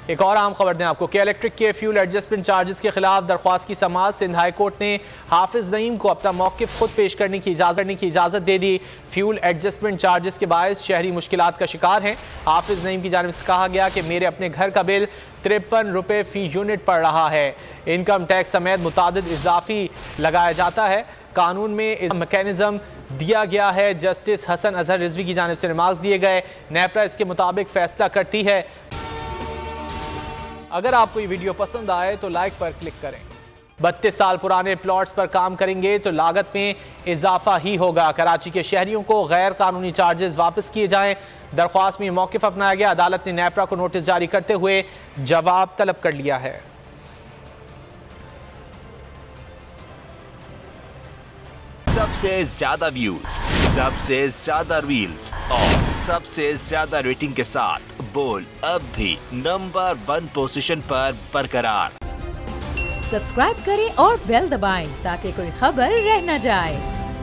एक और अहम खबर दें आपको कि इलेक्ट्रिक के फ्यूल एडजस्टमेंट चार्जेस के खिलाफ दरख्वास्त की समाअत सिंध हाई कोर्ट ने हाफिज नईम को अपना मौक़िफ़ खुद पेश करने की इजाज़त दे दी। फ्यूल एडजस्टमेंट चार्जेस के बायस शहरी मुश्किलात का शिकार हैं। हाफिज नईम की जानिब से कहा गया कि मेरे अपने घर का बिल 53 रुपये फ़ी यूनिट पड़ रहा है। इनकम टैक्स समेत मुतादिद इजाफी लगाया जाता है। कानून में मैकेनिज्म दिया गया है। जस्टिस हसन अजहर रिजवी की जानिब से रिमार्क्स दिए गए। नेपरा इसके मुताबिक फैसला करती है। अगर आपको ये वीडियो पसंद आए तो लाइक पर क्लिक करें। 32 साल पुराने प्लॉट्स पर काम करेंगे तो लागत में इजाफा ही होगा। कराची के शहरियों को गैर कानूनी चार्जेस वापस किए जाएं। दरख्वास्त में मौक़िफ़ अपनाया गया। अदालत ने नेपरा को नोटिस जारी करते हुए जवाब तलब कर लिया है। सबसे ज्यादा व्यूज, सबसे ज्यादा रील्स और सबसे ज्यादा रेटिंग के साथ बोल अब भी नंबर 1 पोजीशन पर बरकरार। सब्सक्राइब करें और बेल दबाएं ताकि कोई खबर रह न जाए।